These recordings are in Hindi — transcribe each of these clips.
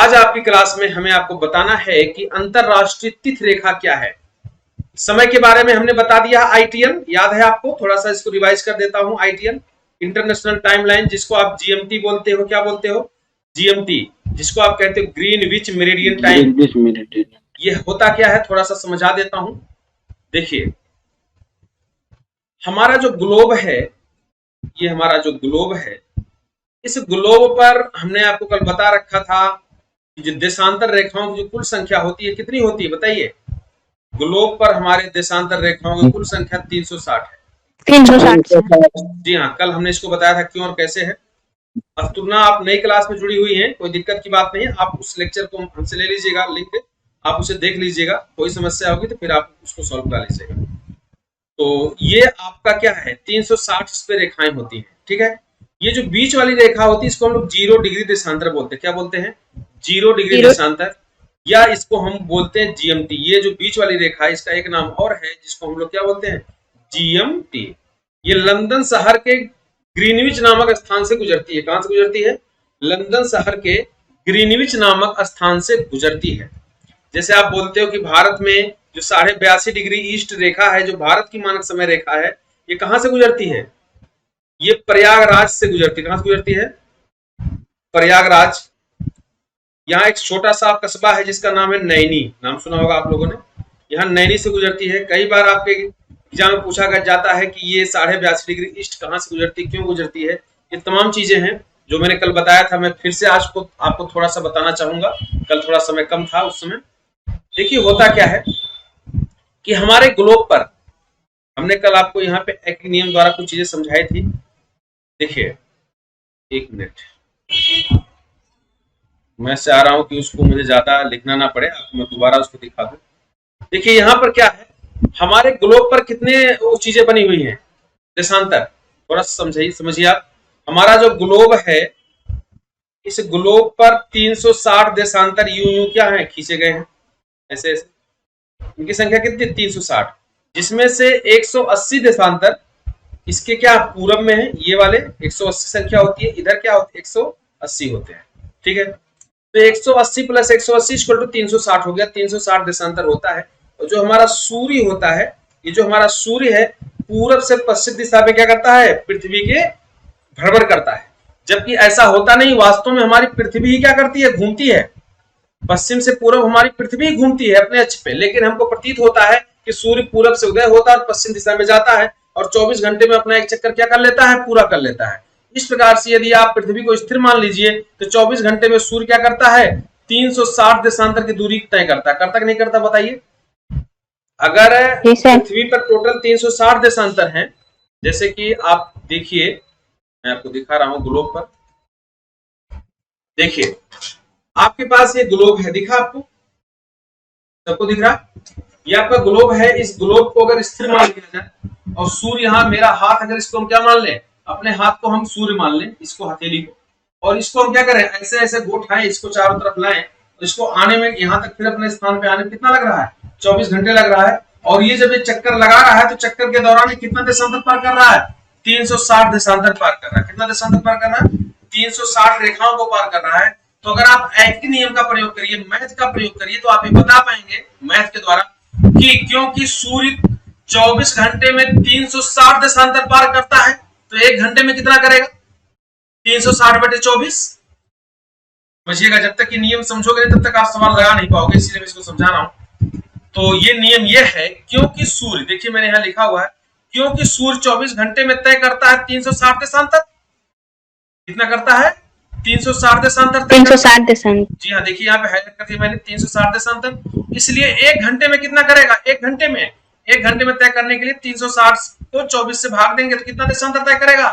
आज आपकी क्लास में हमें आपको बताना है कि अंतरराष्ट्रीय तिथि रेखा क्या है। समय के बारे में हमने बता दिया आईटीएन, याद है आपको? थोड़ा सा इसको रिवाइज कर देता हूं। आईटीएन इंटरनेशनल टाइमलाइन, जिसको आप जीएमटी बोलते हो। क्या बोलते हो? जीएमटी, जिसको आप कहते हो ग्रीनविच मेरिडियन टाइम। ये होता क्या है थोड़ा सा समझा देता हूं। देखिए, हमारा जो ग्लोब है, ये हमारा जो ग्लोब है, इस ग्लोब पर हमने आपको कल बता रखा था कि जो देशांतर रेखाओं की जो कुल संख्या होती है कितनी होती है बताइए? ग्लोब पर हमारे देशांतर रेखाओं की कुल संख्या 360 है। 360। जी हाँ, कल हमने इसको बताया था क्यों और कैसे है। अब तुलना, आप नई क्लास में जुड़ी हुई हैं, कोई दिक्कत की बात नहीं है। आप उस लेक्चर को हमसे ले लीजिएगा, लिंक आप उसे देख लीजिएगा। कोई समस्या होगी तो फिर आप उसको सॉल्व करा लीजिएगा। तो ये आपका क्या है, 360 इस पे रेखाएं होती हैं, ठीक है। ये जो बीच वाली रेखा होती है इसको हम लोग 0 डिग्री देशांतर बोलते हैं। क्या बोलते हैं? 0 डिग्री देशांतर, या इसको हम बोलते हैं जीएमटी। ये जो बीच वाली रेखा है इसका एक नाम और है जिसको हम लोग क्या बोलते हैं? जीएमटी। ये लंदन शहर के ग्रीनविच नामक स्थान से गुजरती है। कहां से गुजरती है? लंदन शहर के ग्रीनविच नामक स्थान से गुजरती है। जैसे आप बोलते हो कि भारत में जो 82.5 डिग्री ईस्ट रेखा है, जो भारत की मानक समय रेखा है, ये कहां से गुजरती है? ये प्रयागराज से गुजरती है। कहां से गुजरती है? प्रयागराज। यहाँ एक छोटा सा कस्बा है जिसका नाम है नैनी, नाम सुना होगा आप लोगों ने। यहाँ नैनी से गुजरती है। कई बार आपके एग्जाम में पूछा जाता है कि ये 82.5 डिग्री ईस्ट कहाँ से गुजरती, क्यों गुजरती है। ये तमाम चीजें हैं जो मैंने कल बताया था। मैं फिर से आज को आपको थोड़ा सा बताना चाहूंगा। कल थोड़ा समय कम था उस समय। देखिए, होता क्या है कि हमारे ग्लोब पर हमने कल आपको यहाँ पे एक नियम द्वारा कुछ चीजें समझाई थी। देखिए, एक मिनट, मैं चाह रहा हूं कि उसको मुझे ज्यादा लिखना ना पड़े, आपको मैं दोबारा उसको दिखा दूं। देखिए, यहाँ पर क्या है, हमारे ग्लोब पर कितने वो चीजें बनी हुई हैं, देशांतर। थोड़ा समझिए आप। हमारा जो ग्लोब है, इस ग्लोब पर 360 देशांतर यूं क्या है, खींचे गए हैं ऐसे ऐसे। इनकी संख्या कितनी? 360, जिसमें से 180 देशांतर इसके क्या पूरब में है। ये वाले 180 संख्या होती है, इधर क्या होती है? 180 होते हैं, ठीक है। तो 180 प्लस 180 इक्वल टू 360 हो गया। 360 देशांतर होता है। और जो हमारा सूर्य होता है, ये जो हमारा सूर्य है, पूरब से पश्चिम दिशा में क्या करता है? पृथ्वी के भ्रमण करता है। जबकि ऐसा होता नहीं, वास्तव में हमारी पृथ्वी ही क्या करती है? घूमती है। पश्चिम से पूर्व हमारी पृथ्वी घूमती है अपने अक्ष पे, लेकिन हमको प्रतीत होता है कि सूर्य पूरब से उदय होता है और पश्चिम दिशा में जाता है और 24 घंटे में अपना एक चक्कर क्या कर लेता है? पूरा कर लेता है। इस प्रकार से यदि आप पृथ्वी को स्थिर मान लीजिए तो 24 घंटे में सूर्य क्या करता है? 360 देशांतर की दूरी तय करता है। करता कि नहीं करता बताइए? अगर पृथ्वी पर टोटल 360 देशांतर हैं, जैसे कि आप देखिए, मैं आपको दिखा रहा हूं ग्लोब पर। देखिए, आपके पास ये ग्लोब है, दिखा आपको? सबको दिख रहा? ये आपका ग्लोब है। इस ग्लोब को अगर स्थिर मान लिया जाए और सूर्य यहाँ, मेरा हाथ, अगर इसको हम क्या मान लें? अपने हाथ को हम सूर्य मान लें, इसको हथेली को, और इसको हम क्या करें? ऐसे ऐसे गोठाएं, इसको चारों तरफ लाएं, तो इसको आने में, यहाँ तक फिर अपने स्थान पे आने में कितना लग रहा है? 24 घंटे लग रहा है। और ये जब ये चक्कर लगा रहा है तो चक्कर के दौरान ये कितना देशांतर पार कर रहा है? 360 देशांतर पार कर रहा है। कितना देशांतर पार कर रहा है? 360 रेखाओं को पार कर रहा है। तो अगर आप एक नियम का प्रयोग करिए, मैथ का प्रयोग करिए, तो आप ये बता पाएंगे मैथ के द्वारा कि क्योंकि सूर्य 24 घंटे में 360 देशांतर पार करता है, तो एक घंटे में कितना करेगा? 360/24। समझिएगा, जब तक ये नियम समझोगे तब तक आप सवाल लगा नहीं पाओगे, इसलिए मैं इसको समझा रहा हूं। तो ये नियम ये है, क्योंकि सूर्य, देखिए मैंने यहां लिखा हुआ है, क्योंकि सूर्य 24 घंटे में तय करता है 360 देशांतर। कितना करता है? 360 देशांतर। 360 देशांतर। जी हाँ, देखिए यहाँ पे हाईलाइट कर दिया मैंने, 360 देशांतर। इसलिए एक घंटे में कितना करेगा? एक घंटे में तय करने के लिए 360 को 24 से भाग देंगे तो कितना देशांतर तय करेगा?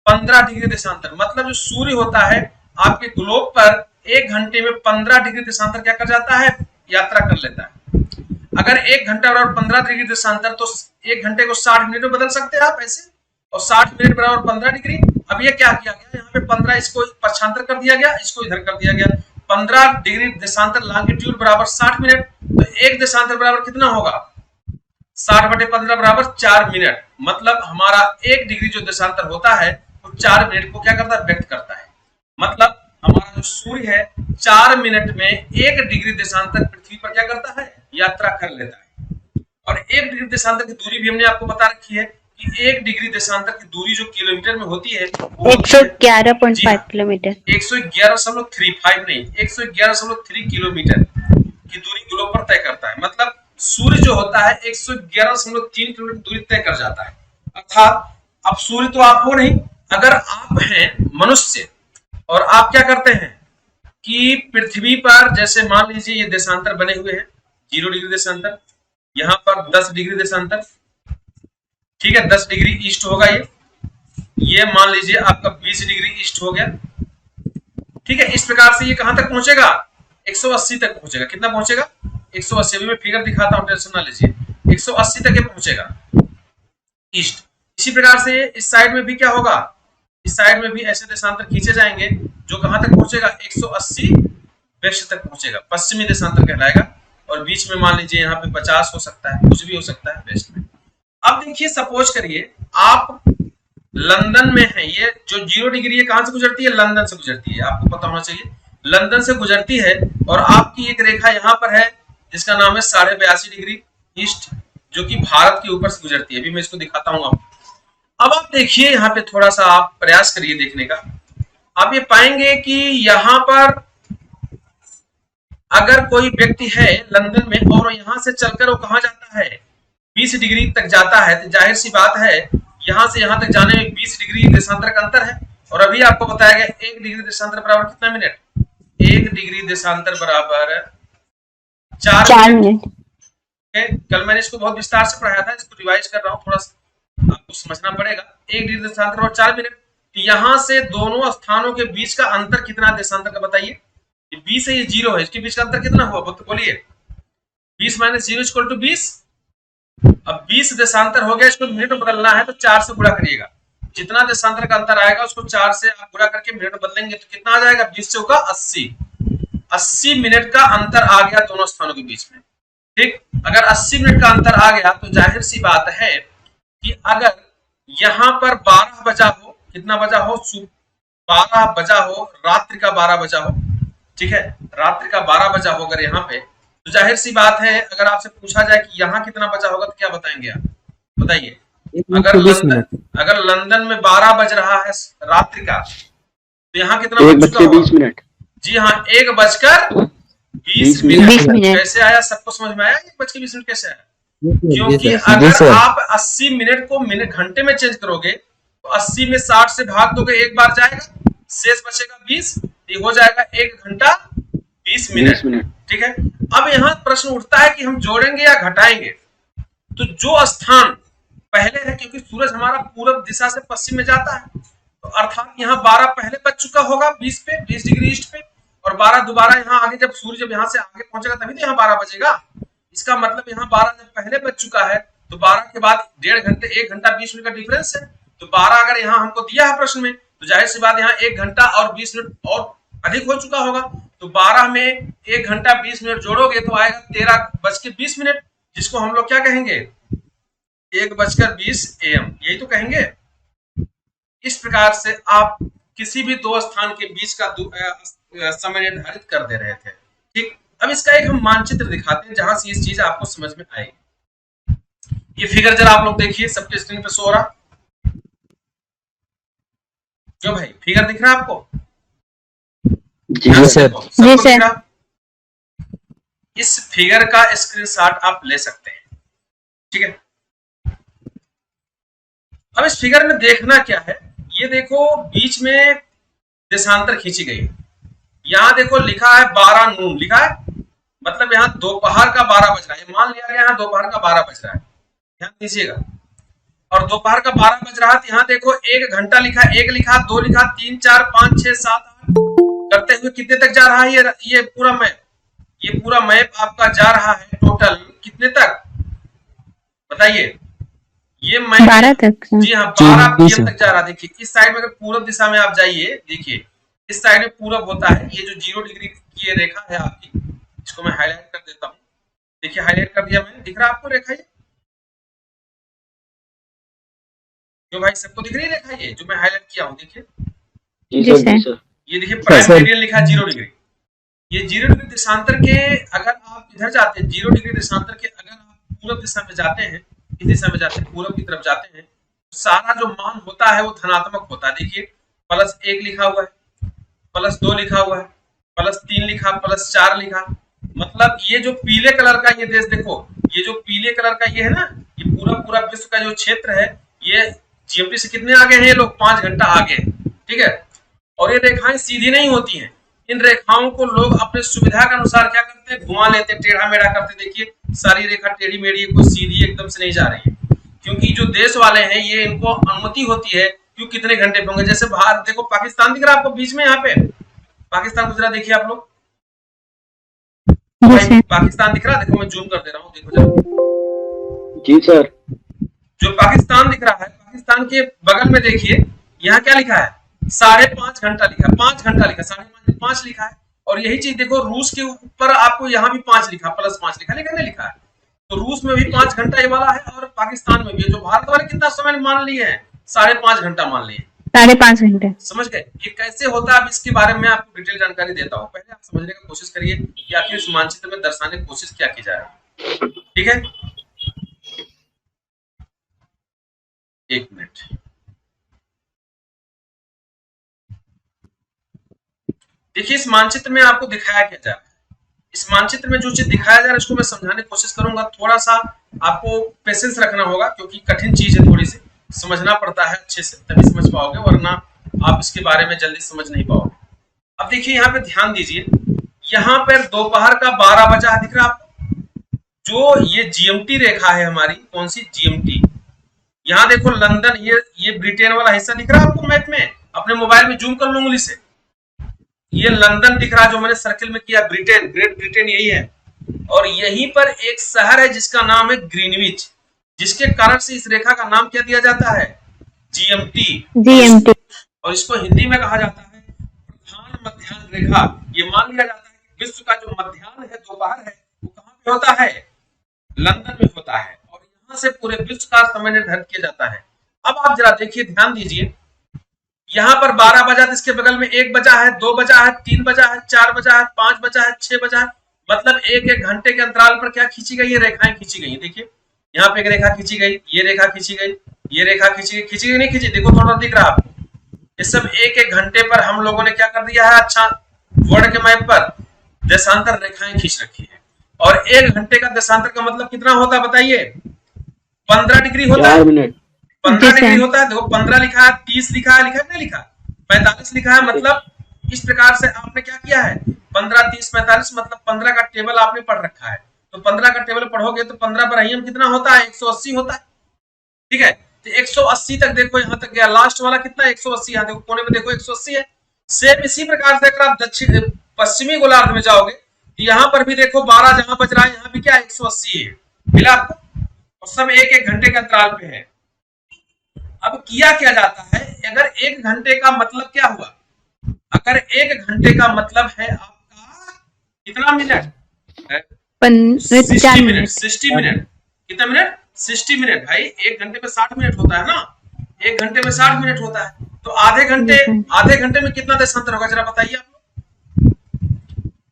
15 डिग्री देशांतर। मतलब जो सूर्य होता है आपके ग्लोब पर एक घंटे में 15 डिग्री देशांतर क्या कर जाता है? यात्रा कर लेता है। अगर एक घंटा बराबर 15 डिग्री देशांतर, तो एक घंटे को 60 मिनट में बदल सकते हैं आप ऐसे, और 60 मिनट बराबर 15 डिग्री। अब ये क्या किया गया? यहाँ पे 15 इसको पक्षांतर कर दिया गया, इसको इधर कर दिया गया। 15 डिग्री देशांतर लॉन्गिट्यूड बराबर 60 मिनट, तो एक देशांतर बराबर कितना होगा? 60/15 बराबर 4 मिनट। मतलब हमारा एक डिग्री जो देशांतर होता है वो 4 मिनट को क्या करता है? व्यक्त करता है। मतलब हमारा जो सूर्य है 4 मिनट में 1 डिग्री देशांतर पृथ्वी पर क्या करता है, यात्रा कर लेता है। और 1 डिग्री देशांतर की दूरी भी हमने आपको बता रखी है कि 1 डिग्री देशांतर की दूरी जो किलोमीटर में होती है वो 111.5 किलोमीटर, 111.35 नहीं, 111.3 किलोमीटर की दूरी ग्लोब पर तय करता है। मतलब सूर्य जो होता है 111.3 किलोमीटर दूरी तय कर जाता है। अर्थात अब सूर्य तो आप हो नहीं, अगर आप हैं मनुष्य और आप क्या करते हैं कि पृथ्वी पर जैसे मान लीजिए ये देशांतर बने हुए हैं, 0 डिग्री देशांतर, यहाँ पर 10 डिग्री देशांतर, ठीक है, 10 डिग्री ईस्ट होगा ये मान लीजिए आपका 20 डिग्री ईस्ट हो गया, ठीक है। इस प्रकार से ये कहां तक पहुंचेगा, 180 तक पहुंचेगा। कितना पहुंचेगा, 180। अभी मैं फिगर दिखाता हूं, टेंशन ना लीजिए, 180 तक ये पहुंचेगा ईस्ट। इसी प्रकार से इस साइड में भी क्या होगा, इस साइड में भी ऐसे देशांतर खींचे जाएंगे जो कहां तक पहुंचेगा, 180 वेस्ट तक पहुंचेगा, पश्चिमी देशांतर कहलाएगा। और बीच में मान लीजिए यहाँ पे 50 हो सकता है, कुछ भी हो सकता है वेस्ट में। अब देखिए सपोज करिए आप लंदन में है, ये जो 0 डिग्री है कहां से गुजरती है, लंदन से गुजरती है, आपको पता होना चाहिए, लंदन से गुजरती है। और आपकी एक रेखा यहाँ पर है जिसका नाम है 82.5 डिग्री ईस्ट, जो कि भारत के ऊपर से गुजरती है। अभी मैं इसको दिखाता हूँ आपको। अब आप देखिए यहाँ पे थोड़ा सा आप प्रयास करिए देखने का, आप ये पाएंगे कि यहाँ पर अगर कोई व्यक्ति है लंदन में और यहाँ से चलकर वो कहाँ जाता है, 20 डिग्री तक जाता है, तो जाहिर सी बात है यहाँ से यहाँ तक जाने में 20 डिग्री देशांतर का अंतर है। और अभी आपको बताया गया 1 डिग्री देशांतर बराबर कितना मिनट, 1 डिग्री देशांतर बराबर 4 मिनट। कल मैंने इसको बहुत विस्तार से पढ़ाया था, इसको रिवाइज कर रहा हूँ, थोड़ा सा आपको समझना पड़ेगा। 1 डिग्री देशांतर और 4 मिनट, यहाँ से दोनों स्थानों के बीच का अंतर कितना देशांतर का बताइए, 20 है, ये 0 है, इसके बीच का अंतर कितना हुआ बोलिए, 20 माइनस 0 इक्वल टू 20। अब 20 देशांतर हो गया, इसको मिनट में बदलना है तो 4 से गुणा करिएगा, जितना देशांतर का अंतर आएगा उसको 4 से आप गुणा करके मिनट में बदलेंगे तो कितना आ जाएगा, 20 से होगा 80। 80 मिनट का अंतर आ गया दोनों स्थानों के बीच में, ठीक। अगर 80 मिनट का अंतर आ गया तो जाहिर सी बात है कि अगर यहाँ पर 12 बजा हो, कितना बजा हो, 12 बजा हो, रात्रि का 12 बजा हो, ठीक है, रात्रि का 12 बजा हो अगर यहाँ पे, तो जाहिर सी बात है अगर आपसे पूछा जाए कि यहाँ कितना बजा होगा तो क्या बताएंगे आप, बताइए। अगर लंदन में 12 बज रहा है रात्रि का, तो यहाँ कितना बज चुका होगा, जी हाँ, 1:20 मिनट। कैसे आया, सबको समझ में आया 1:20 कैसे आया, क्योंकि अगर आप 80 मिनट को घंटे में चेंज करोगे तो 80 में 60 से भाग दोगे, एक बार जाएगा, शेष बचेगा 20, ये हो जाएगा 1 घंटा 20 मिनट, ठीक है। अब यहाँ प्रश्न उठता है कि हम जोड़ेंगे या घटाएंगे, तो जो स्थान पहले है, क्योंकि सूरज हमारा पूर्व दिशा से पश्चिम में जाता है, तो अर्थात यहाँ 12 पहले बच चुका होगा 20 पे, 20 डिग्री ईस्ट पे, और 12 दोबारा यहाँ आगे, जब सूर्य जब यहाँ से आगे पहुंचेगा तभी तो यहाँ 12 बजेगा। इसका मतलब यहाँ 12 जब पहले बच चुका है तो 12 के बाद 1.5 घंटे, 1 घंटा 20 मिनट का डिफरेंस है। तो 12 अगर यहाँ हमको दिया है प्रश्न में, तो जाहिर सी बात यहाँ 1 घंटा और 20 मिनट और अधिक हो चुका होगा। तो 12 में 1 घंटा 20 मिनट जोड़ोगे तो आएगा 13:20 मिनट, जिसको हम लोग क्या कहेंगे, 1:20 AM, यही तो कहेंगे। इस प्रकार से आप किसी भी दो स्थान के बीच का समय निर्धारित कर दे रहे थे, ठीक। अब इसका एक हम मानचित्र दिखाते हैं जहां से इस चीज आपको समझ में आएगी। ये फिगर जरा आप लोग देखिए, सबके स्क्रीन पे शो हो रहा, क्यों भाई, फिगर दिख रहा है आपको? जी सर। इस फिगर का स्क्रीनशॉट आप ले सकते हैं, ठीक है। अब इस फिगर में देखना क्या है, ये देखो बीच में देशांतर खींची गई, यहाँ देखो लिखा है 12 नून लिखा है, मतलब यहाँ दोपहर का 12 बज रहा है, मान लिया गया यहाँ दोपहर का 12 बज रहा है, ध्यान दीजिएगा। और दोपहर का 12 बज रहा है तो यहाँ देखो 1 घंटा लिखा, 1 लिखा, 2 लिखा, 3, 4, 5, 6, 7, 8 करते हुए कितने तक जा रहा है ये पूरा मैप, ये पूरा मैप आपका जा रहा है टोटल कितने तक बताइए, ये मैप 12 तक, जी हाँ 12 PM तक जा रहा है। देखिए इस साइड में अगर पूर्व दिशा में आप जाइए, देखिए इस साइड में पूरब होता है, ये जो 0 डिग्री की ये रेखा है आपकी, इसको मैं हाईलाइट कर देता हूँ, देखिए हाईलाइट कर दिया मैंने, दिख रहा है आपको रेखा ये, जो भाई सबको दिख रही है रेखा ये जो मैं हाईलाइट किया हूँ, देखिए जी सर। ये देखिए प्राइम मेरिडियन लिखा है 0 डिग्री। ये 0 डिग्री देशांतर के अगर आप इधर जाते हैं 0 डिग्री देशांतर के अगर आप पूर्व दिशा में जाते हैं, इस दिशा में जाते हैं, पूर्व की तरफ जाते हैं, सारा जो मान होता है वो धनात्मक होता है। देखिए +1 लिखा हुआ है, +2 लिखा हुआ है, +3 लिखा, +4 लिखा। मतलब ये जो पीले कलर का ये देश देखो, ये जो पीले कलर का ये है ना, ये पूरा पूरा विश्व का जो क्षेत्र है, ये जीएमटी से कितने आगे हैं ये लोग? 5 घंटा आगे हैं। ठीक है, और ये रेखाएं सीधी नहीं होती हैं। इन रेखाओं को लोग अपने सुविधा के अनुसार क्या करते हैं? घुमा लेते हैं, टेढ़ा मेढ़ा करते। देखिए सारी रेखा टेढ़ी मेढ़ी है, कोई सीधी एकदम से नहीं जा रही है, क्योंकि जो देश वाले हैं ये इनको अनुमति होती है क्यों कितने घंटे पे होंगे। जैसे भारत देखो, पाकिस्तान दिख रहा है आपको बीच में, यहाँ पे पाकिस्तान गुजरा, देखिए आप लोग पाकिस्तान दिख रहा है, देखो मैं जूम कर दे रहा हूँ, देखो जरा। जी सर। जो पाकिस्तान दिख रहा है, पाकिस्तान के बगल में देखिए यहाँ क्या लिखा है? 5.5 घंटा लिखा है, 5 घंटा लिखा, 5.5 लिखा है। और यही चीज देखो रूस के ऊपर आपको यहाँ भी 5 लिखा, +5 लिखा, लेकिन नहीं लिखा है। तो रूस में भी 5 घंटा ये वाला है और पाकिस्तान में भी। जो भारत वाले कितना समय मान लिए हैं? 5.5 घंटा मान लिए, 5.5 घंटे। समझ गए? ये कैसे होता है, अब इसके बारे में आपको डिटेल जानकारी देता हूँ। पहले आप समझने की कोशिश करिए कि आखिर इस मानचित्र में दर्शाने की कोशिश क्या की जा रही है। ठीक है, 1 मिनट। देखिए इस मानचित्र में आपको दिखाया क्या जा रहा है। इस मानचित्र में जो चीज दिखाया जा रहा है इसको मैं समझाने की कोशिश करूंगा। थोड़ा सा आपको पेशेंस रखना होगा, क्योंकि कठिन चीज है, थोड़ी सी समझना पड़ता है अच्छे से, तभी समझ पाओगे, वरना आप इसके बारे में जल्दी समझ नहीं पाओगे। अब देखिए यहाँ पे ध्यान दीजिए, यहाँ पर दोपहर का 12 बजा दिख रहा है आपको। जो ये जीएमटी रेखा है हमारी, कौन सी? जीएमटी। यहाँ देखो लंदन, ये ब्रिटेन वाला हिस्सा दिख रहा है आपको मैप में, अपने मोबाइल में जूम कर लो उंगली से। ये लंदन दिख रहा है जो मैंने सर्किल में किया, ब्रिटेन, ग्रेट ब्रिटेन यही है। और यहीं पर एक शहर है जिसका नाम है ग्रीनविच, जिसके कारण से इस रेखा का नाम क्या दिया जाता है? जीएमटी। जीएमटी। और इसको हिंदी में कहा जाता है प्रधान मध्याह्न रेखा। ये मान लिया जाता है कि विश्व का जो मध्याह्न है, दोपहर है, वो कहाँ पे होता है? लंदन में होता है। और यहाँ से पूरे विश्व का समय निर्धारित किया जाता है। अब आप जरा देखिए, ध्यान दीजिए, यहाँ पर 12 बजा, इसके बगल में 1 बजा है, 2 बजा है, 3 बजा है, 4 बजा है, 5 बजा है, 6 बजा है। मतलब एक एक घंटे के अंतराल पर क्या खींची गई है? रेखाएं खींची गई है। देखिए यहाँ पे एक रेखा खींची गई, ये रेखा खींची गई, ये रेखा खींची गई, खींची गई नहीं खींची? देखो थोड़ा दिख रहा है आपको। ये सब एक एक घंटे पर हम लोगों ने क्या कर दिया है? अच्छा, वर्ल्ड के मैप पर देशांतर रेखाएं खींच रखी है। और 1 घंटे का देशांतर का मतलब कितना होता है बताइए? 15 डिग्री होता है। 15 डिग्री होता है। देखो 15 लिखा है, 30 लिखा है, नहीं लिखा, 45 लिखा है। मतलब इस प्रकार से आपने क्या किया है? 15, 30, 45, मतलब 15 का टेबल आपने पढ़ रखा है। तो 15 का टेबल पढ़ोगे तो 15 पर हम कितना होता है? 180 होता है। ठीक है, तो 180 तक देखो, यहाँ तक गया। लास्ट वाला कितना? 180। यहाँ देखो कोने में देखो 180 है। सेम इसी प्रकार से अगर आप दक्षिण पश्चिमी गोलार्ध में जाओगे तो यहाँ पर भी देखो 12 जहां बज रहा है, यहाँ भी क्या 180 है। मिला आपको? और सब एक एक घंटे के अंतराल पे है। अब किया क्या जाता है? अगर 1 घंटे का मतलब क्या हुआ? अगर 1 घंटे का मतलब है आपका कितना मिनट? 60 मिनट। 60 मिनट कितना मिनट? 60 मिनट। भाई 1 घंटे में 60 मिनट होता है ना, 1 घंटे में 60 मिनट होता है। तो आधे घंटे में कितना देशांतर होगा? जरा बताइए आप लोग।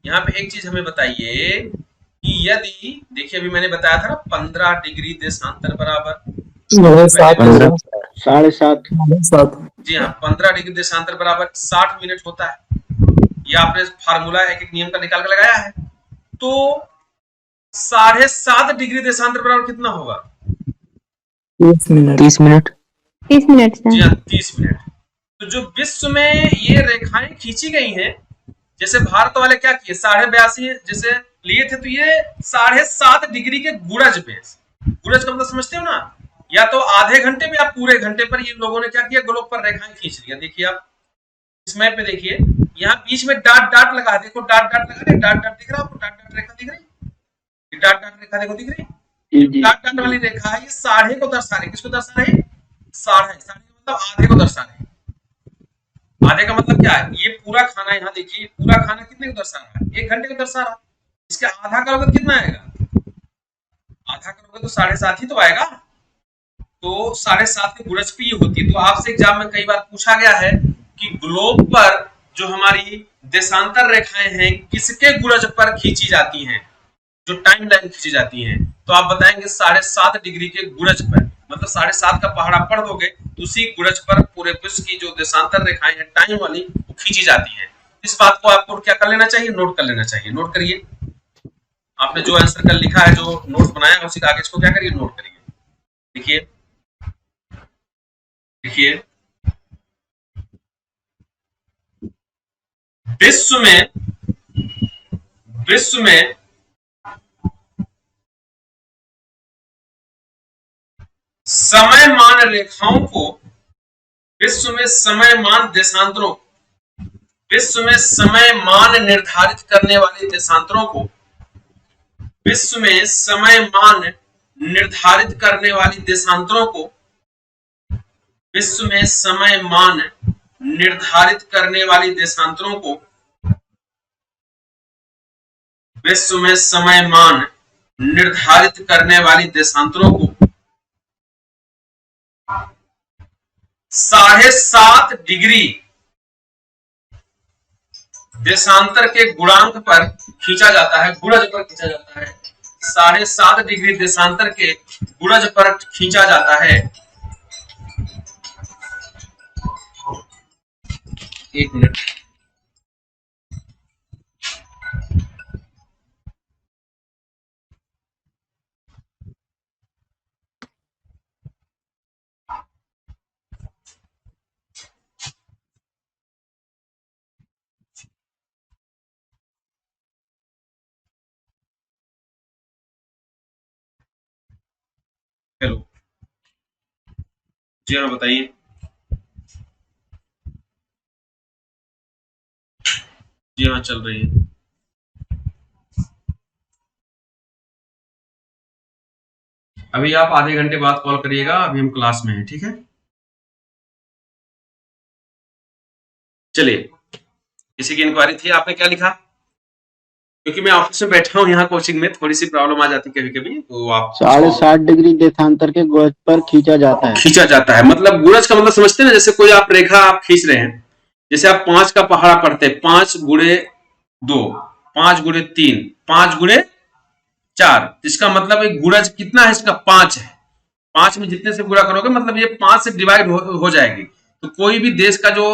यहाँ पे एक चीज हमें बताइए कि यदि, देखिए अभी मैंने बताया था ना 15 डिग्री देशांतर बराबर 7.5। जी हाँ, 15 डिग्री देशांतर बराबर 60 मिनट होता है। ये आपने फार्मूला एक एक नियम का निकाल कर लगाया है। तो 7.5 डिग्री देशांतर बराबर कितना होगा? 30 मिनट। 30 मिनट। जी हाँ, 30 मिनट। तो जो विश्व में ये रेखाएं खींची गई हैं, जैसे भारत वाले क्या किए? 82.5 जैसे लिए थे, तो ये 7.5 डिग्री के गुणज पे, गुणज का मतलब समझते हो ना? या तो आधे घंटे में या पूरे घंटे पर ये लोगों ने क्या किया? गोलोक पर रेखाएं खींच लिया। देखिए आप इस मैप पे देखिए, यहाँ बीच में डाट डाट लगा, देखो डाट डाट लगा, डाट डाट दिख रहा है आपको? डाट डाट रेखा दिख रही? डाट डाट रेखा देखो दिख रही? डाट डाट वाली रेखा है, ये 1/2 को दर्शा रही। किसको दर्शा रही? 1/2 का मतलब आधे को दर्शा रही। आधे का मतलब क्या है? ये पूरा खाना, यहाँ देखिए पूरा खाना कितने को दर्शा रहा है? 1 घंटे को दर्शा रहा है। इसका आधा करोगे तो कितना आएगा? आधा करोगे तो 7.5 ही तो आएगा। तो 7.5 की गुणज पे होती है। तो आपसे एग्जाम में कई बार पूछा गया है कि ग्लोब पर जो हमारी देशांतर रेखाएं हैं किसके गुणज पर खींची जाती हैं, जो टाइम लाइन खींची जाती हैं, तो आप बताएंगे 7.5 डिग्री के गुणज पर, मतलब 7.5 का पहाड़ा पढ़ दोगे तो उसी गुणज पर पूरे विश्व की जो देशांतर रेखाएं हैं टाइम वाली वो खींची जाती हैं। इस बात को आपको क्या कर लेना चाहिए, नोट कर लेना चाहिए। नोट करिए, आपने जो आंसर कल लिखा है, जो नोट बनाया है, उसी कागज को क्या करिए, नोट करिए। देखिए देखिए, विश्व में समयमान रेखाओं को, विश्व में समयमान देशांतरों, विश्व में समयमान निर्धारित करने वाले देशांतरों को, विश्व में समयमान निर्धारित करने वाली देशांतरों को, विश्व में समयमान निर्धारित करने वाली देशांतरों को, विश्व में समयमान निर्धारित करने वाली देशांतरों को 7.5 डिग्री देशांतर के गुणांक पर खींचा जाता है, गुणज पर खींचा जाता है। 7.5 डिग्री देशांतर के गुणज पर खींचा जाता है। एक मिनट, हेलो, जी हाँ बताइए। जी हाँ चल रही है। अभी आप आधे घंटे बाद कॉल करिएगा, अभी हम क्लास में हैं, ठीक है। चलिए, किसी की इंक्वायरी थी, आपने क्या लिखा? क्योंकि मैं ऑफिस में बैठा हूँ, यहाँ कोचिंग में थोड़ी सी प्रॉब्लम आ जाती है कभी कभी, तो आप 7.5 डिग्री देशांतर के गुणज पर खींचा जाता है। खींचा जाता है मतलब गुणज का मतलब समझते हैं ना, जैसे कोई आप रेखा आप खींच रहे हैं, जैसे आप 5 का पहाड़ा पढ़ते हैं, 5 गुणे 2, 5 गुणे 3, 5 गुणे 4, इसका मतलब एक गुणज कितना है इसका, 5 है। 5 में जितने से गुणा करोगे मतलब ये 5 से डिवाइड हो जाएगी। तो कोई भी देश का जो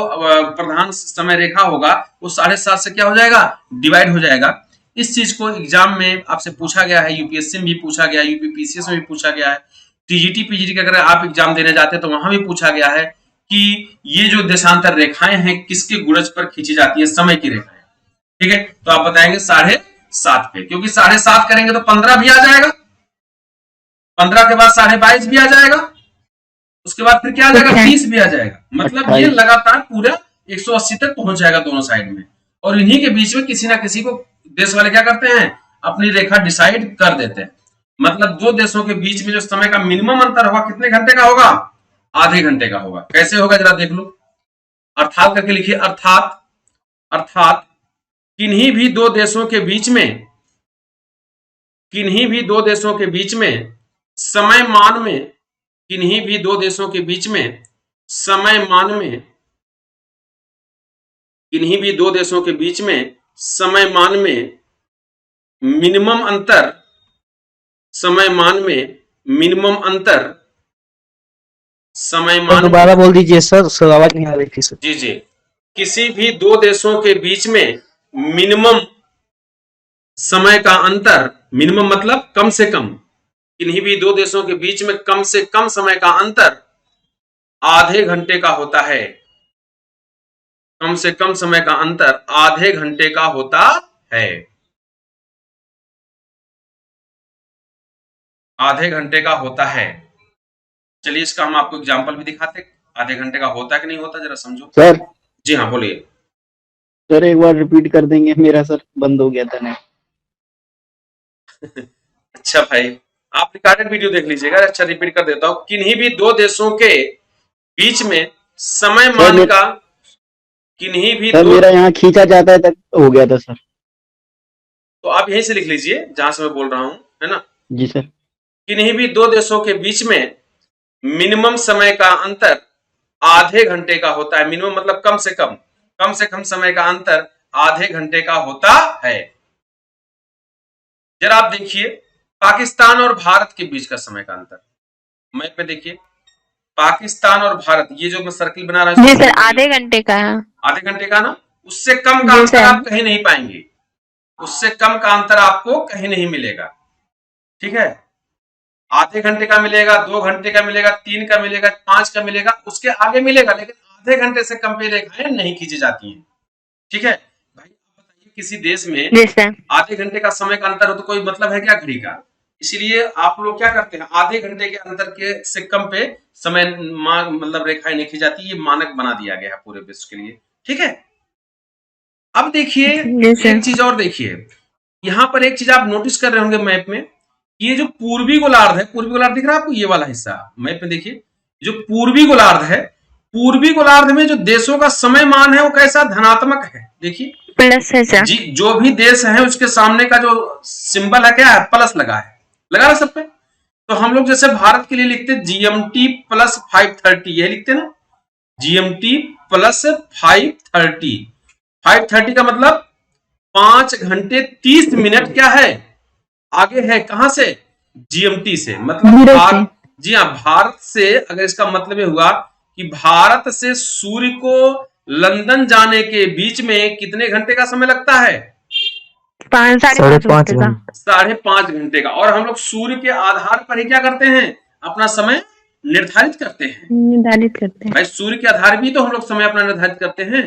प्रधान समय रेखा होगा वो 7.5 से क्या हो जाएगा, डिवाइड हो जाएगा। इस चीज को एग्जाम में आपसे पूछा गया है, यूपीएससी में भी पूछा गया है, यूपीपीसीएस में भी पूछा गया है, टीजीटी पीजीटी का अगर आप एग्जाम देने जाते हैं तो वहां भी पूछा गया है कि ये जो देशांतर रेखाएं हैं किसके गुणज पर खींची जाती है, समय की रेखाएं, ठीक है। तो आप बताएंगे 7.5 पे, क्योंकि 7.5 करेंगे तो 15 भी आ जाएगा, 15 के बाद 22.5 भी आ जाएगा, उसके बाद फिर क्या आ जाएगा, 30 भी आ जाएगा। मतलब ये लगातार पूरा 180 तक पहुंच जाएगा दोनों साइड में। और इन्हीं के बीच में किसी ना किसी को देश वाले क्या करते हैं, अपनी रेखा डिसाइड कर देते हैं। मतलब दो देशों के बीच में जो समय का मिनिमम अंतर होगा कितने घंटे का होगा, आधे घंटे का होगा। कैसे होगा जरा देख लो, अर्थात करके लिखिए, अर्थात किन्हीं भी दो देशों के बीच में, किन्हीं भी दो देशों के बीच में समयमान में, किन्हीं भी दो देशों के बीच में समयमान में, किन्हीं भी दो देशों के बीच में समयमान में मिनिमम अंतर, समयमान में मिनिमम अंतर, समयमान दोबारा बोल दीजिए सर, आवाज नहीं आ रही थी सर। जी जी, किसी भी दो देशों के बीच में मिनिमम समय का अंतर, मिनिमम मतलब कम से कम, किन्हीं भी दो देशों के बीच में कम से कम समय का अंतर आधे घंटे का होता है। कम से कम समय का अंतर आधे घंटे का होता है, आधे घंटे का होता है। चलिए इसका हम आपको एग्जांपल भी दिखाते, आधे घंटे का होता है कि नहीं होता, जरा समझो सर। जी हाँ बोलिए सर एक बार रिपीट कर देंगे, मेरा सर बंद हो गया था नेट। अच्छा भाई, आप रिकॉर्डेड वीडियो देख लीजिएगा। अच्छा रिपीट कर देता हूं, किन्हीं भी दो देशों के बीच में समय मान का, किन्हीं भी सर दो, मेरा यहाँ खींचा जाता है तक हो गया था सर। तो आप यहीं से लिख लीजिए जहां से मैं बोल रहा हूं, है ना। जी सर। किन्हीं भी दो देशों के बीच में मिनिमम समय का अंतर आधे घंटे का होता है। मिनिमम मतलब कम से कम, कम से कम समय का अंतर आधे घंटे का होता है। जरा आप देखिए पाकिस्तान और भारत के बीच का समय का अंतर मैप में देखिए, पाकिस्तान और भारत, ये जो मैं सर्किल बना रहा जी हूँ सर, आधे घंटे का है। आधे घंटे का ना, उससे कम का जी अंतर सर। आप कहीं नहीं पाएंगे, उससे कम का अंतर आपको कहीं नहीं मिलेगा। ठीक है, आधे घंटे का मिलेगा, 2 घंटे का मिलेगा, 3 का मिलेगा, 5 का मिलेगा, उसके आगे मिलेगा, लेकिन आधे घंटे से कम पे रेखाएं नहीं खींची जाती हैं। ठीक है भाई, आप बताइए किसी देश में जी सर। आधे घंटे का समय का अंतर हो तो कोई मतलब है क्या घड़ी का? इसीलिए आप लोग क्या करते हैं, आधे घंटे के अंतर के से कम पे समय मतलब रेखाएं नहीं खींची जाती, ये मानक बना दिया गया है पूरे विश्व के लिए। ठीक है, अब देखिए जी एक सर। चीज और देखिए, यहाँ पर एक चीज आप नोटिस कर रहे होंगे मैप में, ये जो पूर्वी गोलार्ध है, पूर्वी गोलार्ध दिख रहा है आपको, ये वाला हिस्सा मैप में देखिए, जो पूर्वी गोलार्ध है, पूर्वी गोलार्ध में जो देशों का समय मान है वो कैसा, धनात्मक है। देखिए प्लस है सर। जी, जो भी देश है उसके सामने का जो सिंबल है क्या है, प्लस लगा है, लगा ना सब पे। तो हम लोग जैसे भारत के लिए लिखते GMT प्लस 530, यही लिखते ना, GMT प्लस 530। 530 का मतलब 5 घंटे 30 मिनट क्या है, आगे है, कहां से, GMT से, मतलब जीरो से। जी हाँ, भारत से, अगर इसका मतलब ये हुआ कि भारत से सूर्य को लंदन जाने के बीच में कितने घंटे का समय लगता है, 5.5 घंटे का। 5.5 घंटे का। और हम लोग सूर्य के आधार पर ही क्या करते हैं, अपना समय निर्धारित करते हैं। निर्धारित करते हैं। भाई सूर्य के आधार भी तो हम लोग समय अपना निर्धारित करते हैं,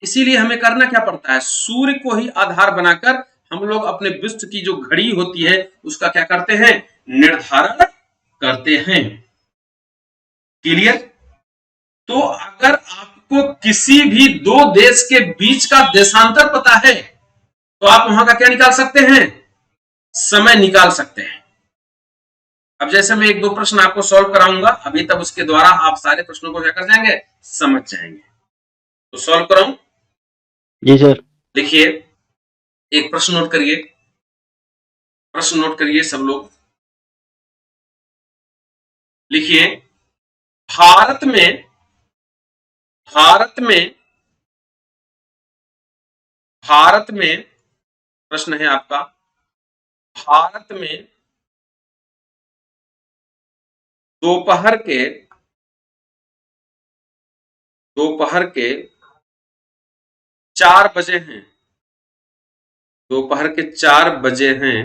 इसीलिए हमें करना क्या पड़ता है, सूर्य को ही आधार बनाकर हम लोग अपने विश्व की जो घड़ी होती है उसका क्या करते हैं, निर्धारण करते हैं। क्लियर? तो अगर आपको किसी भी दो देश के बीच का देशांतर पता है तो आप वहां का क्या निकाल सकते हैं, समय निकाल सकते हैं। अब जैसे मैं 1-2 प्रश्न आपको सॉल्व कराऊंगा अभी, तब उसके द्वारा आप सारे प्रश्नों को क्या कर जाएंगे, समझ जाएंगे। तो सॉल्व कराऊं? जी सर। देखिए एक प्रश्न नोट करिए, प्रश्न नोट करिए सब लोग, लिखिए, भारत में भारत में भारत में प्रश्न है आपका, भारत में दोपहर के 4 बजे हैं, दोपहर के 4 बजे हैं,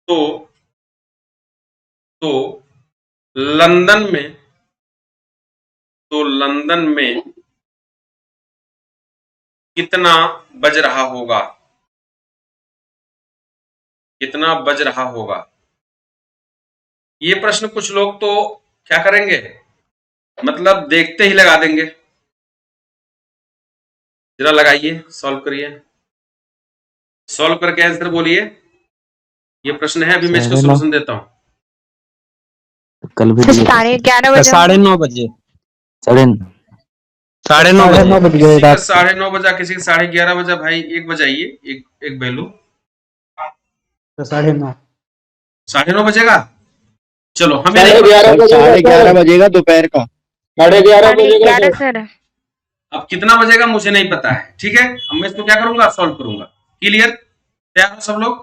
तो लंदन में लंदन में कितना बज रहा होगा, कितना बज रहा होगा? ये प्रश्न कुछ लोग तो क्या करेंगे, मतलब देखते ही लगा देंगे। जरा लगाइए, सॉल्व करिए, सॉल्व करके आंसर बोलिए। ये प्रश्न है, अभी मैं इसका सॉल्यूशन देता हूं। कल भी दिए थे। 11:30 बजे। 9:30 बजे। साढ़े 9:30 9:30 बज गए किसी का रात को। 9:30 बजा, किसी का 11:30 बजा, भाई 1 बजाइए, एक बेलू, तो 9:30। 9:30 बजेगा। चलो हमें सर, नहीं पता, 11:30 बजेगा दोपहर का। 11:30 सर। अब कितना बजेगा मुझे नहीं पता है। ठीक है, अब मैं इसको क्या करूंगा, सॉल्व करूंगा। क्लियर? तैयार हो सब लोग?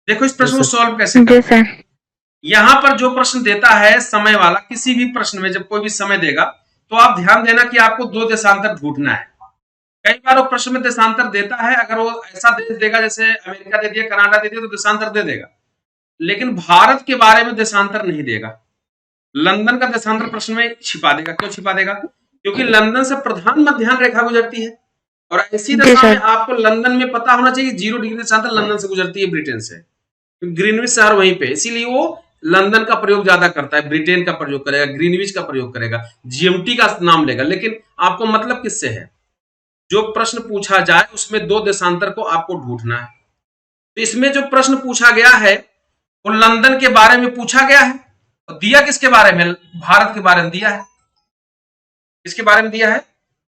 देखो इस प्रश्न को सॉल्व कैसे जी करते हैं। सर। यहां पर जो प्रश्न देता है समय वाला, किसी भी प्रश्न में जब कोई भी समय देगा तो आप ध्यान देना कि आपको 2 देशांतर ढूंढना है। कई बार वो प्रश्न में देशांतर देता है, अगर वो ऐसा देश देगा जैसे अमेरिका दे दिया, कनाडा दे दिया, तो देशांतर दे देगा, लेकिन भारत के बारे में देशांतर नहीं देगा। लंदन का देशांतर प्रश्न में छिपा देगा। क्यों छिपा देगा? क्योंकि लंदन से प्रधान मध्याह्न रेखा गुजरती है, और ऐसी दशा में आपको लंदन में पता होना चाहिए 0 डिग्री देशांतर लंदन से गुजरती है, ब्रिटेन से, ग्रीनविच शहर वहीं पे, इसीलिए वो लंदन का प्रयोग ज्यादा करता है, ब्रिटेन का प्रयोग करेगा, ग्रीनविच का प्रयोग करेगा, GMT का नाम लेगा। लेकिन आपको मतलब किससे है, जो प्रश्न पूछा जाए उसमें 2 देशांतर को आपको ढूंढना है। तो इसमें जो प्रश्न पूछा गया है वो लंदन के बारे में पूछा गया है, और दिया किसके बारे में, भारत के बारे में दिया है। किसके बारे में दिया है,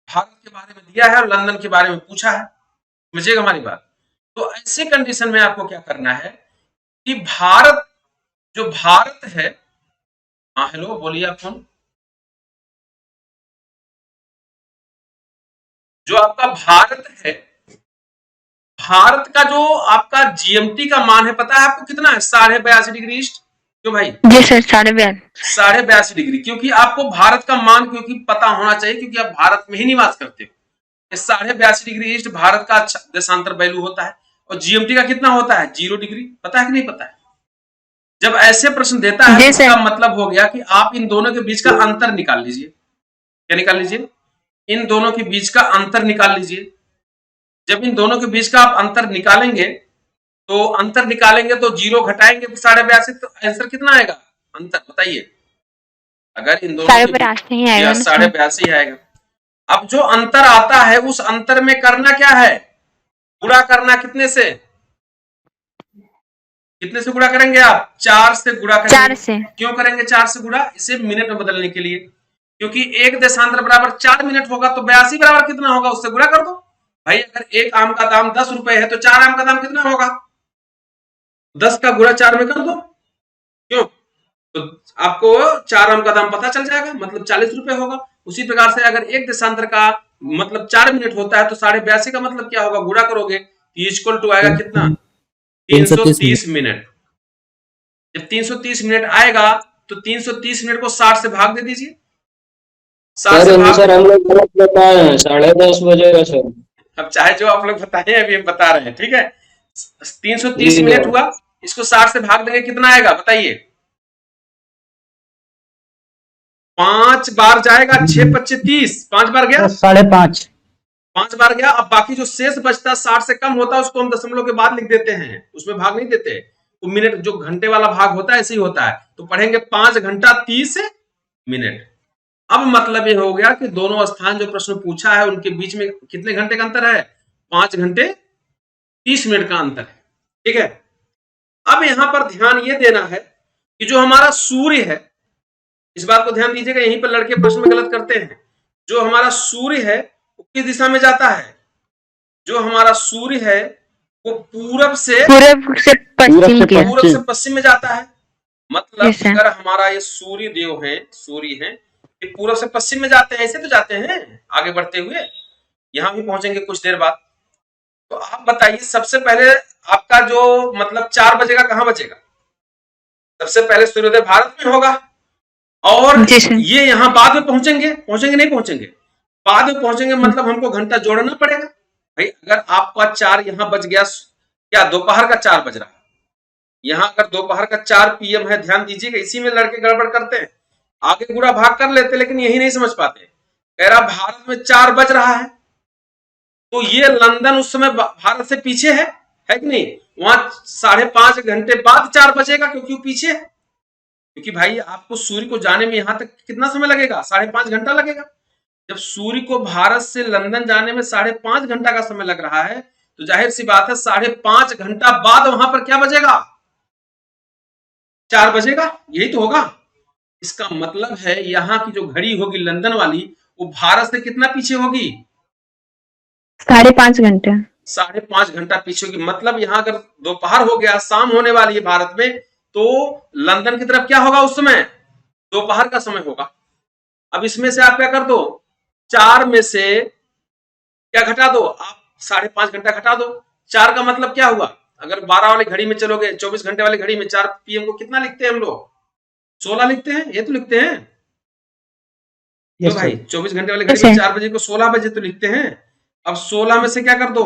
भारत के बारे में दिया है, और लंदन के बारे में पूछा है। समझिएगा हमारी बात। तो ऐसे कंडीशन में आपको क्या करना है कि भारत, जो भारत है, हाँ हेलो बोलिए आप कौन, जो आपका भारत है, भारत का जो आपका जीएमटी का मान है पता है आपको कितना है? 82.5 डिग्री ईस्ट। क्यों भाई? जी सर 82.5। 82.5 डिग्री। क्योंकि आपको भारत का मान क्योंकि पता होना चाहिए, क्योंकि आप भारत में ही निवास करते हो। 82.5 डिग्री ईस्ट भारत का देशांतर वैल्यू होता है। और जीएमटी का कितना होता है? 0 डिग्री। पता है कि नहीं पता है? जब ऐसे प्रश्न देता है तो इसका मतलब हो गया कि आप इन दोनों के बीच का अंतर निकाल लीजिए। क्या निकाल लीजिए? इन दोनों के बीच का अंतर निकाल लीजिए। जब इन दोनों के बीच का आप अंतर निकालेंगे तो 0 घटाएंगे 82.5 से, तो आंसर कितना आएगा? अंतर बताइए। अगर इन दोनों के 82.5 आएगा। अब जो अंतर आता है उस अंतर में करना क्या है? गुणा करना। कितने से? कितने से गुणा करेंगे आप? 4 से गुणा करेंगे। 4 से। क्यों करेंगे 4 से गुणा? इसे मिनट में बदलने के लिए। क्योंकि एक देशांतर बराबर 4 मिनट होगा तो 82 बराबर कितना होगा? उससे गुणा कर दो भाई। अगर एक आम का दाम 10 रुपए है तो 4 आम का दाम कितना होगा? 10 का गुणा 4 में कर दो। क्यों? तो आपको 4 आम का दाम पता चल जाएगा, मतलब 40 रुपए होगा। उसी प्रकार से अगर एक देशांतर का मतलब 4 मिनट होता है तो 82.5 का मतलब क्या होगा? गुणा करोगे तो इक्वल टू आएगा कितना? 330 मिनट। जब 330 मिनट आएगा तो 330 मिनट को 60 से भाग दे दीजिए। सर हम लोग गलत बताए हैं, 10:30 बजेगा सर। अब चाहे जो आप लोग बताए अभी हम बता रहे हैं, ठीक है। 330 मिनट हुआ, इसको 60 से भाग देंगे कितना आएगा बताइए? 5 बार जाएगा, 6 × 25 30, 5 बार गया, 5.5 5 बार गया। अब बाकी जो शेष बचता 60 से कम होता है उसको हम दशमलव के बाद लिख देते हैं, उसमें भाग नहीं देते। वो मिनट जो घंटे वाला भाग होता है ऐसे ही होता है। तो पढ़ेंगे 5 घंटा 30 मिनट। अब मतलब ये हो गया कि दोनों स्थान जो प्रश्न पूछा है उनके बीच में कितने घंटे का अंतर है? 5 घंटे 30 मिनट का अंतर है, ठीक है। अब यहां पर ध्यान ये देना है कि जो हमारा सूर्य है, इस बात को ध्यान दीजिएगा, यहीं पर लड़के प्रश्न में गलत करते हैं। जो हमारा सूर्य है वो किस दिशा में जाता है? जो हमारा सूर्य है वो पूरब से पश्चिम में जाता है। मतलब अगर हमारा ये सूर्य देव है, सूर्य है, ये पूरब से पश्चिम में जाते हैं, ऐसे तो जाते हैं आगे बढ़ते हुए। यहां भी पहुंचेंगे कुछ देर बाद। तो आप बताइए सबसे पहले आपका जो मतलब 4 बजेगा कहां बचेगा? सबसे पहले सूर्योदय भारत में होगा। और ये यहाँ बाद में पहुंचेंगे नहीं पहुंचेंगे, बाद में पहुंचेंगे, मतलब हमको घंटा जोड़ना पड़ेगा भाई। अगर आपका 4 यहाँ बज गया, क्या दोपहर का 4 बज रहा है, यहाँ अगर दोपहर का 4 PM है, ध्यान दीजिएगा, इसी में लड़के गड़बड़ करते हैं, आगे गुणा भाग कर लेते लेकिन यही नहीं समझ पाते। कह रहा भारत में 4 बज रहा है तो ये लंदन उस समय भारत से पीछे है कि नहीं? वहां 5.5 घंटे बाद 4 बजेगा क्योंकि वो पीछे है। क्योंकि भाई आपको सूर्य को जाने में यहां तक कितना समय लगेगा? 5.5 घंटा लगेगा। जब सूर्य को भारत से लंदन जाने में 5.5 घंटा का समय लग रहा है तो जाहिर सी बात है 5.5 घंटा बाद वहां पर क्या बजेगा? 4 बजेगा, यही तो होगा। इसका मतलब है यहाँ की जो घड़ी होगी लंदन वाली, वो भारत से कितना पीछे होगी? 5.5 घंटे। 5.5 घंटा पीछे होगी। मतलब यहाँ अगर दोपहर हो गया, शाम होने वाली है भारत में, तो लंदन की तरफ क्या होगा उस समय? दोपहर का समय होगा। अब इसमें से आप क्या कर दो, 4 में से क्या घटा दो आप? 5.5 घंटा घटा दो। 4 का मतलब क्या हुआ? अगर 12 वाली घड़ी में चलोगे, 24 घंटे वाली घड़ी में 4 PM को कितना लिखते हैं हम लोग? 16 लिखते हैं, ये तो लिखते हैं। तो भाई 24 घंटे वाली घड़ी में 4 बजे को 16 बजे तो लिखते हैं। अब 16 में से क्या कर दो?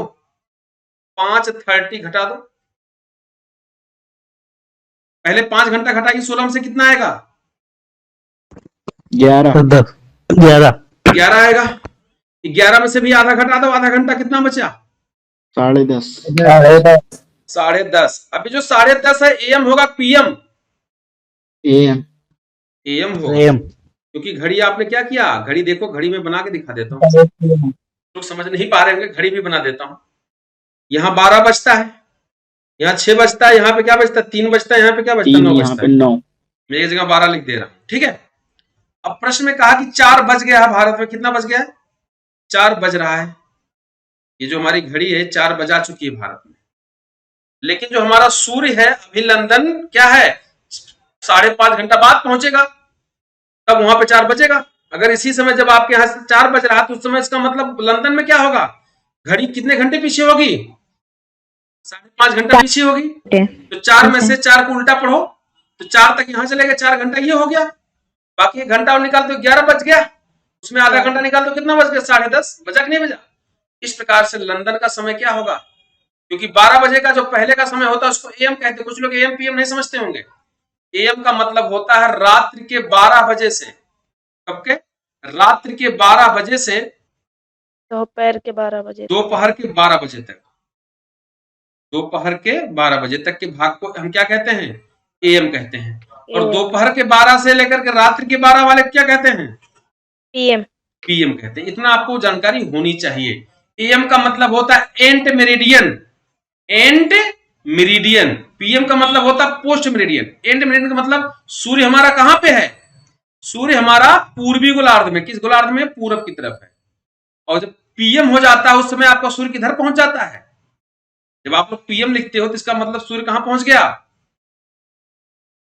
5:30 घटा दो। पहले 5 घंटा घटाइए, 16 में से कितना आएगा? 11 आएगा। 11 में से भी आधा घटा दो, आधा घंटा कितना बचा? 10:30। 10:30। अभी जो 10:30 है AM होगा PM? AM होगा। क्योंकि घड़ी आपने क्या किया, घड़ी देखो, घड़ी में बना के दिखा देता हूँ, लोग समझ नहीं पा रहे होंगे, घड़ी भी बना देता हूँ। यहाँ 12 बजता है, यहाँ 6 बजता है, यहाँ पे क्या बजता है? 3 बजता है, यहाँ पे क्या बजता है? 9 बजता है। मैं एक जगह 12 लिख दे रहा हूँ, ठीक है। अब प्रश्न में कहा कि 4 बज गया है भारत में। कितना बज गया है? 4 बज रहा है। ये जो हमारी घड़ी है 4 बजा चुकी है भारत में। लेकिन जो हमारा सूर्य है अभी लंदन क्या है, 5.5 घंटा बाद पहुंचेगा, तब वहां पे 4 बजेगा। अगर इसी समय जब आपके यहाँ से 4 बज रहा तो उस समय इसका मतलब लंदन में क्या होगा, घड़ी कितने घंटे पीछे होगी, 5.5 घंटा पीछे होगी। तो 4 में से 4 को उल्टा पढ़ो तो 4 तक यहाँ चलेगा, 4 घंटा ये हो गया, बाकी 1 घंटा और निकाल दो 11 बज गया, उसमें आधा घंटा निकाल दो कितना बज गया, 10:30 बजा कि नहीं बजा। इस प्रकार से लंदन का समय क्या होगा, क्योंकि 12 बजे का जो पहले का समय होता है उसको एएम कहते हैं, कुछ लोग एएम पीएम नहीं समझते होंगे। एएम का मतलब होता है रात्रि के 12 बजे से, कब के, रात्रि के 12 बजे से दोपहर के 12 बजे दोपहर के 12 बजे तक, दोपहर के 12 बजे तक के भाग को हम क्या कहते हैं, एएम कहते हैं। और दोपहर के 12 से लेकर के रात्रि के 12 वाले क्या कहते हैं, पीएम पीएम कहते हैं। इतना आपको जानकारी होनी चाहिए। एएम का मतलब होता है and meridian, and meridian. PM का मतलब होता है पोस्ट मेरिडियन। एंड मेरिडियन का मतलब सूर्य हमारा कहां पे है, सूर्य हमारा पूर्वी गोलार्ध में, किस गोलार्ध में, पूरब की तरफ है। और जब पीएम हो जाता है उस समय आपका सूर्य किधर पहुंच जाता है, जब आप लोग पीएम लिखते हो तो इसका मतलब सूर्य कहां पहुंच गया,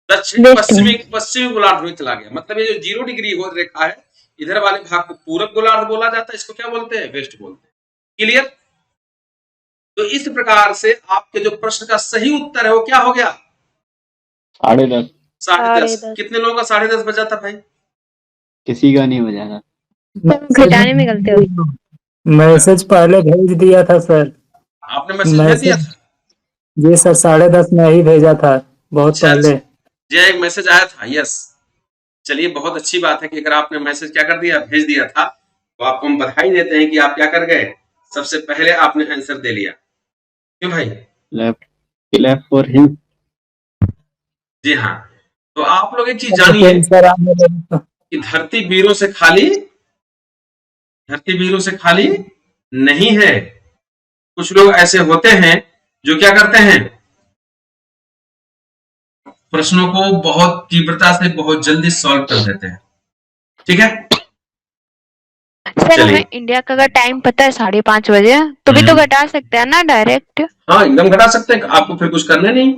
दक्षिण पश्चिमी गोलार्ध में चला गया। मतलब ये जो 0 डिग्री हो रेखा है इधर वाले भाग को पूरब गोलार्ध बोला जाता है, इसको क्या बोलते हैं, वेस्ट बोलते हैं। क्लियर। तो इस प्रकार से आपके जो प्रश्न का सही उत्तर है वो क्या हो गया, 10:30। 10:30। कितने लोगों का 10:30 बजा था भाई, किसी का नहीं बजा था। घटाने में गलती हुई। मैसेज पहले भेज दिया था सर। आपने मैसेज भेज दिया था? जी सर, 10:30 में ही भेजा था, बहुत अच्छा, पहले। जी एक मैसेज आया था, यस। चलिए बहुत अच्छी बात है कि अगर आपने मैसेज क्या कर दिया, भेज दिया था, तो आपको हम बधाई देते हैं कि आप क्या कर गए, सबसे पहले आपने आंसर दे लिया। क्यों भाई, लेफ्ट फॉर हिम। जी हाँ। तो आप लोग एक चीज जानिए कि धरती वीरों से खाली, धरती वीरों से खाली नहीं है। कुछ लोग ऐसे होते हैं जो क्या करते हैं, प्रश्नों को बहुत तीव्रता से बहुत जल्दी सॉल्व कर देते हैं। ठीक है सर, हमें इंडिया का अगर टाइम पता है 5:30 बजे, तो भी तो घटा सकते हैं ना डायरेक्ट। हाँ एकदम घटा सकते हैं, आपको फिर कुछ करना नहीं।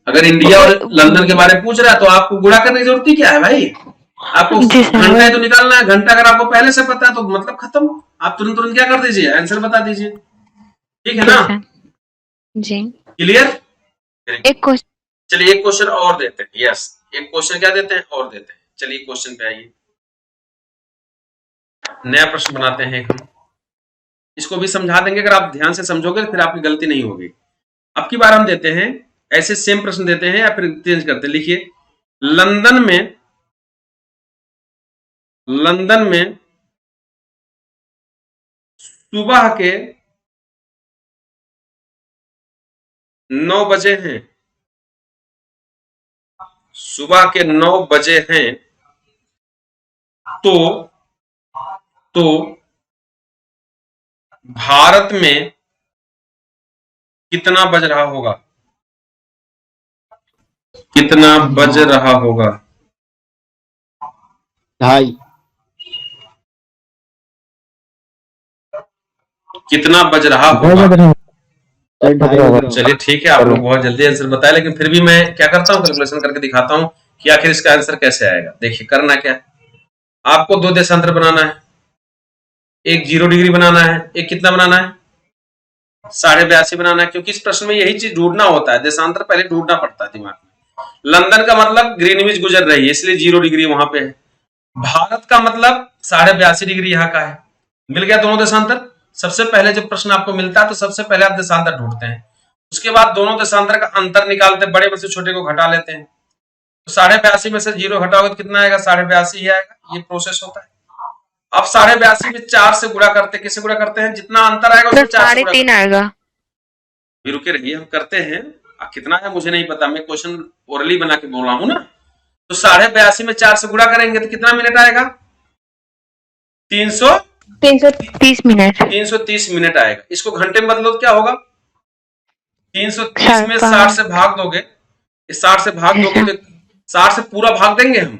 अगर इंडिया और लंदन के बारे में पूछ रहा है तो आपको गुणा करने की जरूरत ही क्या है भाई, आपको घंटा तो निकालना है। घंटा अगर आपको पहले से पता है तो मतलब खत्म, आप तुरंत तुरंत क्या कर दीजिए, आंसर बता दीजिए। ठीक है ना जी, क्लियर। एक क्वेश्चन, चलिए एक क्वेश्चन और देते हैं। यस, एक क्वेश्चन क्या देते हैं और देते हैं। चलिए क्वेश्चन पे आइए, नया प्रश्न बनाते हैं हम, इसको भी समझा देंगे। अगर आप ध्यान से समझोगे तो फिर आपकी गलती नहीं होगी। अब की बार हम देते हैं ऐसे सेम प्रश्न देते हैं या फिर चेंज करते हैं। लिखिए, लंदन में सुबह के 9 बजे हैं, सुबह के 9 बजे हैं, तो भारत में कितना बज रहा होगा, कितना बज रहा होगा, 2:30। कितना बज रहा होगा। चलिए सर ठीक है, आप लोग बहुत जल्दी आंसर बताए, लेकिन फिर भी मैं क्या करता हूँ, कैलकुलेशन करके दिखाता हूँ कि आखिर इसका आंसर कैसे आएगा। देखिए करना क्या है, आपको 2 देशांतर बनाना है, एक 0 डिग्री बनाना है, एक कितना बनाना है, 82.5 बनाना है। क्योंकि इस प्रश्न में यही चीज ढूंढना होता है, देशांतर पहले ढूंढना पड़ता है दिमाग में। लंदन का मतलब ग्रीनविच गुजर रही है इसलिए 0 डिग्री वहां पे है। भारत का मतलब 82.5 डिग्री यहाँ का है। मिल गया दोनों देशांतर। सबसे पहले जब प्रश्न आपको मिलता है तो सबसे पहले आप देशांतर ढूंढते हैं, उसके बाद दोनों देशांतर का अंतर निकालते, बड़े में से छोटे को घटा लेते हैं। तो 82.5 में से 0 घटाओगे तो कितना आएगा, 82.5 ही आएगा। ये प्रोसेस होता है। अब 82.5 में 4 से गुणा करते, किससे गुणा करते हैं, जितना अंतर आएगा उससे 4 से गुणा 3.5 आएगा। भी रुके रहिए, हम करते हैं। कितना है मुझे नहीं पता, मैं क्वेश्चन ओरली बना के बोल रहा हूं ना। तो 82.5 में 4 से गुणा करेंगे तो कितना मिनट आएगा, 330 मिनट। 330 मिनट आएगा। इसको घंटे में बदलो तो क्या होगा, 330 में 60 से भाग दोगे, 60 से भाग दोगे तो 60 से पूरा भाग देंगे हम,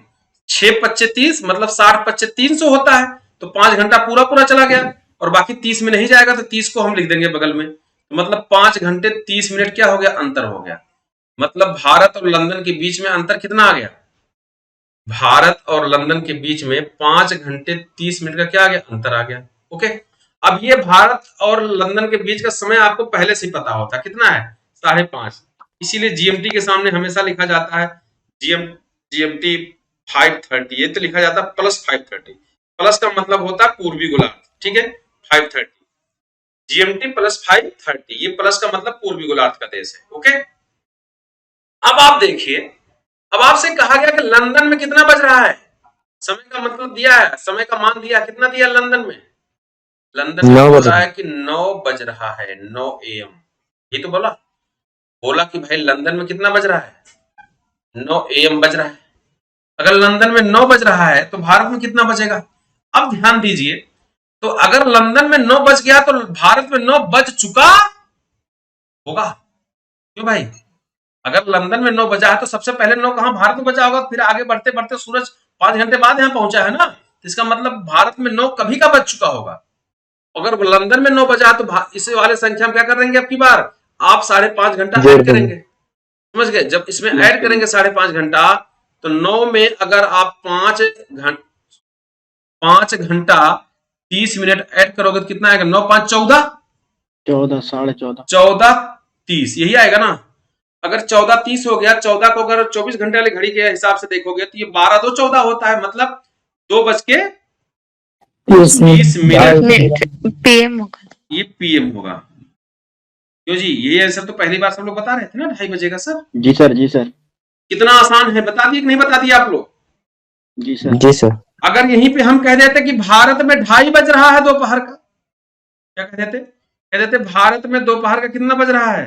6×5 30, मतलब 60×5 300 होता है। तो 5 घंटा पूरा पूरा चला गया, और बाकी 30 में नहीं जाएगा तो 30 को हम लिख देंगे बगल में। तो मतलब 5 घंटे 30 मिनट क्या हो गया, अंतर हो गया। मतलब भारत और लंदन के बीच में अंतर कितना आ गया, भारत और लंदन के बीच में 5 घंटे 30 मिनट का क्या आ गया, अंतर आ गया। ओके, अब ये भारत और लंदन के बीच का समय आपको पहले से ही पता होता, कितना है, 5:30। इसीलिए जीएमटी के सामने हमेशा लिखा जाता है जीएमटी 5:30, ये तो लिखा जाता है +5:30। प्लस का मतलब होता है पूर्वी गोलार्ध, ठीक है, 5:30 जीएमटी +5:30, ये प्लस का मतलब पूर्वी गोलार्ध का देश है। ओके, अब आप देखिए, अब आपसे कहा गया कि लंदन में कितना बज रहा है, समय का मतलब दिया है, समय का मान दिया, कितना दिया लंदन में, लंदन में बोल रहा है कि 9 बज रहा है, 9 AM, ये तो बोला कि भाई लंदन में कितना बज रहा है, 9 AM बज रहा है। अगर लंदन में 9 बज रहा है तो भारत में कितना बजेगा। अब ध्यान दीजिए, तो अगर लंदन में 9 बज गया तो भारत में 9 बज चुका होगा, क्यों भाई, अगर लंदन में 9 बजा है तो सबसे पहले 9 कहां, भारत में बजा होगा, फिर आगे बढ़ते बढ़ते सूरज 5 घंटे बाद यहां पहुंचा है ना, तो इसका मतलब भारत में 9 कभी का बज चुका होगा। अगर लंदन में 9 बजा तो इस वाले संख्या में क्या करेंगे, अब की बार आप 5.5 घंटा ऐड करेंगे, समझ गए। जब इसमें ऐड करेंगे 5.5 घंटा, तो 9 में अगर आप 5 घंटा 30 मिनट ऐड करोगे तो कितना आएगा, 9 5 14, 14, 14.5, 14:30, यही आएगा ना। अगर 14:30 हो गया, 14 को अगर 24 घंटे वाली घड़ी के हिसाब से देखोगे तो ये 12 2 14 होता है, मतलब 2:30 PM होगा, ये PM होगा। क्यों जी, ये आंसर तो पहली बार सब लोग बता रहे थे ना, 2:30 बजेगा सर। जी सर, जी सर, कितना आसान है, बता दिए कि नहीं बता दिए आप लोग, जी सर, जी सर। अगर यहीं पे हम कह देते कि भारत में 2:30 बज रहा है दोपहर का, क्या कह देते भारत में दोपहर का कितना बज रहा है,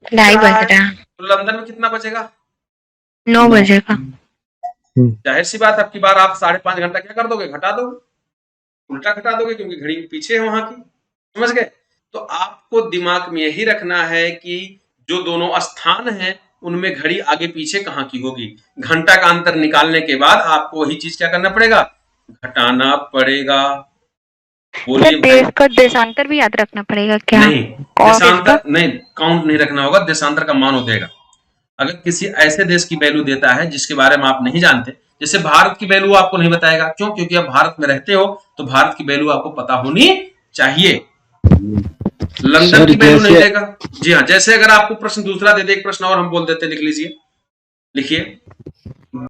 2:30 बज रहा है, तो लंदन में कितना बजेगा, 9 बजेगा। जाहिर सी बात, अब की बार आप 5.5 घंटा क्या कर दोगे, घटा दोगे, उल्टा घटा दोगे, क्योंकि घड़ी पीछे है वहां की, समझ गए। तो आपको दिमाग में यही रखना है कि जो दोनों स्थान हैं उनमें घड़ी आगे पीछे कहाँ की होगी, घंटा का अंतर निकालने के बाद आपको वही चीज क्या करना पड़ेगा, घटाना पड़ेगा। बोलिए देश का देशांतर भी याद रखना पड़ेगा क्या, नहीं, देशांतर नहीं, काउंट नहीं रखना होगा, देशांतर का मान देगा। अगर किसी ऐसे देश की वैल्यू देता है जिसके बारे में आप नहीं जानते, जैसे भारत की वैल्यू आपको नहीं बताएगा, क्यों, क्योंकि आप भारत में रहते हो तो भारत की वैल्यू आपको पता होनी चाहिए, लंदन की वैल्यू नहीं देगा। जी हाँ, जैसे अगर आपको प्रश्न दूसरा दे दे, एक प्रश्न और हम बोल देते, लिख लीजिए, लिखिए,